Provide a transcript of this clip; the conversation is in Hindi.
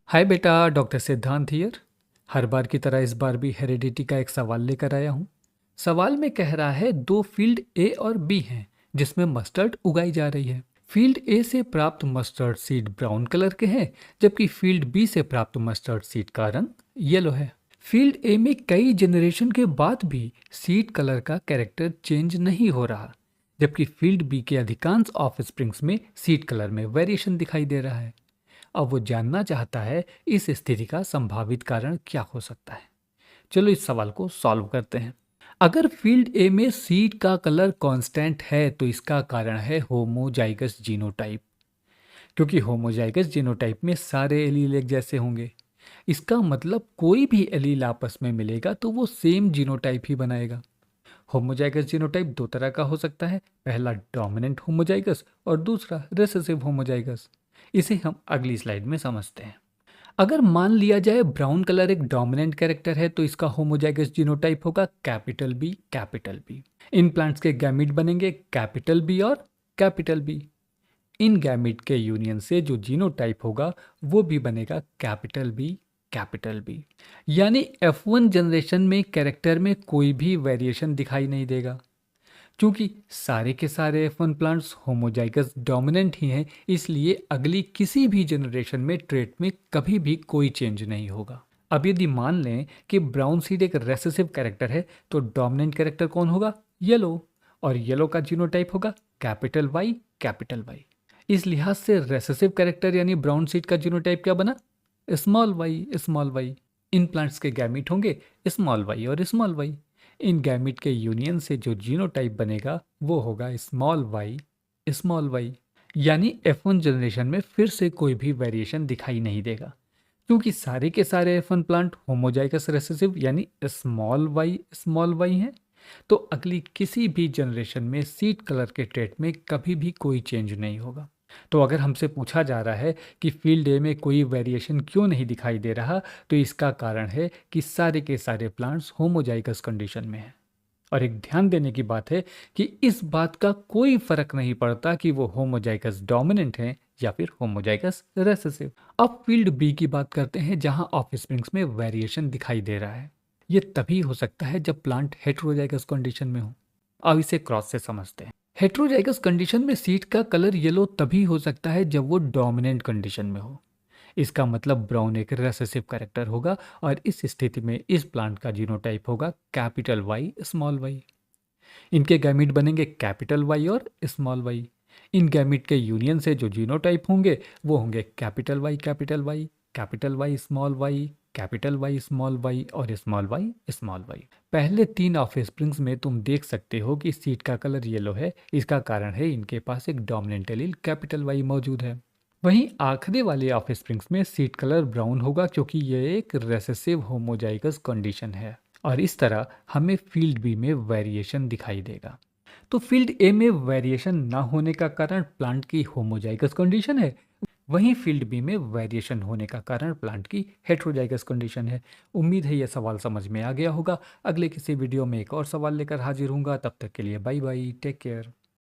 हाय बेटा, डॉक्टर सिद्धांत हियर। हर बार की तरह इस बार भी हेरिडिटी का एक सवाल लेकर आया हूँ। सवाल में कह रहा है दो फील्ड ए और बी हैं जिसमें मस्टर्ड उगाई जा रही है। फील्ड ए से प्राप्त मस्टर्ड सीड ब्राउन कलर के हैं, जबकि फील्ड बी से प्राप्त मस्टर्ड सीड का रंग येलो है। फील्ड ए में कई जनरेशन के बाद भी सीड कलर का कैरेक्टर चेंज नहीं हो रहा, जबकि फील्ड बी के अधिकांश ऑफ स्प्रिंग्स में सीड कलर में वेरिएशन दिखाई दे रहा है। अब वो जानना चाहता है इस स्थिति का संभावित कारण क्या हो सकता है। चलो इस सवाल को सॉल्व करते हैं। अगर फील्ड ए में सीड का कलर कांस्टेंट है तो इसका कारण है होमोजाइगस जीनोटाइप, क्योंकि होमोजाइगस जीनोटाइप में सारे एलील एक जैसे होंगे। इसका मतलब कोई भी एलील आपस में मिलेगा तो वो सेम जीनोटाइप ही बनाएगा। होमोजाइगस जीनोटाइप दो तरह का हो सकता है, पहला डोमिनेंट होमोजाइगस और दूसरा रिसेसिव होमोजाइगस। इसे हम अगली स्लाइड में समझते हैं। अगर मान लिया जाए ब्राउन कलर एक डोमिनेंट कैरेक्टर है तो इसका होमोजाइगस जीनोटाइप होगा कैपिटल बी कैपिटल बी। इन प्लांट्स के गैमीट बनेंगे कैपिटल बी और कैपिटल बी। इन गैमीट के यूनियन से जो जीनोटाइप होगा वो भी बनेगा कैपिटल बी कैपिटल बी। यानी F1 जनरेशन में कैरेक्टर में कोई भी वेरिएशन दिखाई नहीं देगा। क्योंकि सारे के सारे F1 प्लांट्स होमोजाइगस डोमिनेंट ही हैं, इसलिए अगली किसी भी जनरेशन में ट्रेट में कभी भी कोई चेंज नहीं होगा। अब यदि मान लें कि ब्राउन सीड एक रेसेसिव कैरेक्टर है तो डोमिनेंट कैरेक्टर कौन होगा? येलो। और येलो का जीनोटाइप होगा कैपिटल वाई कैपिटल वाई। इस लिहाज से रेसेसिव कैरेक्टर यानी ब्राउन सीड का जीनोटाइप क्या बना? Small Y small Y. इन प्लांट्स के गैमीट होंगे स्मॉल वाई और स्मॉल वाई। इन गैमीट के यूनियन से जो जीनोटाइप बनेगा वो होगा स्मॉल वाई स्मॉल वाई। यानी F1 जनरेशन में फिर से कोई भी वेरिएशन दिखाई नहीं देगा, क्योंकि सारे के सारे F1 प्लांट होमोजाइगस रेसेसिव यानी स्मॉल वाई हैं। तो अगली किसी भी जनरेशन में सीड कलर के ट्रेट में कभी भी कोई चेंज नहीं होगा। तो अगर हमसे पूछा जा रहा है कि फील्ड ए में कोई वेरिएशन क्यों नहीं दिखाई दे रहा, तो इसका कारण है कि सारे के सारे प्लांट्स होमोजाइगस कंडीशन में हैं। और एक ध्यान देने की बात है कि इस बात का कोई फर्क नहीं पड़ता कि वो होमोजाइगस डोमिनेंट हैं या फिर होमोजाइगस रेसेसिव। अब फील्ड बी की बात करते हैं, जहां ऑफस्प्रिंग्स में वेरिएशन दिखाई दे रहा है। ये तभी हो सकता है जब प्लांट हेट्रोजाइगस कंडीशन में हो। अब इसे क्रॉस से समझते हैं। हेट्रोजाइगस कंडीशन में सीड का कलर येलो तभी हो सकता है जब वो डोमिनेंट कंडीशन में हो। इसका मतलब ब्राउन एक रेसेसिव कैरेक्टर होगा और इस स्थिति में इस प्लांट का जीनोटाइप होगा कैपिटल वाई स्मॉल वाई। इनके गैमीट बनेंगे कैपिटल वाई और स्मॉल वाई। इन गैमीट के यूनियन से जो जीनोटाइप होंगे वो होंगे capital Y capital Y, capital Y small Y, capital Y small Y और स्मॉल वाई स्मॉल वाई। पहले तीन ऑफस्प्रिंग्स में तुम देख सकते हो कि सीड का कलर येलो है। इसका कारण है इनके पास एक डोमिनेंट एलील कैपिटल वाई मौजूद है। वहीं आखिरी वाले ऑफस्प्रिंग्स में सीड कलर ब्राउन होगा, क्योंकि यह एक रेसेसिव होमोजाइगस कंडीशन है और इस तरह हमें फील्ड बी में वेरिएशन दिखाई देगा। तो फील्ड ए में वेरिएशन ना होने का कारण प्लांट की होमोजाइगस कंडीशन है, वहीं फील्ड बी में वेरिएशन होने का कारण प्लांट की हेट्रोजाइगस कंडीशन है। उम्मीद है यह सवाल समझ में आ गया होगा। अगले किसी वीडियो में एक और सवाल लेकर हाजिर होऊंगा। तब तक के लिए बाय बाय, टेक केयर।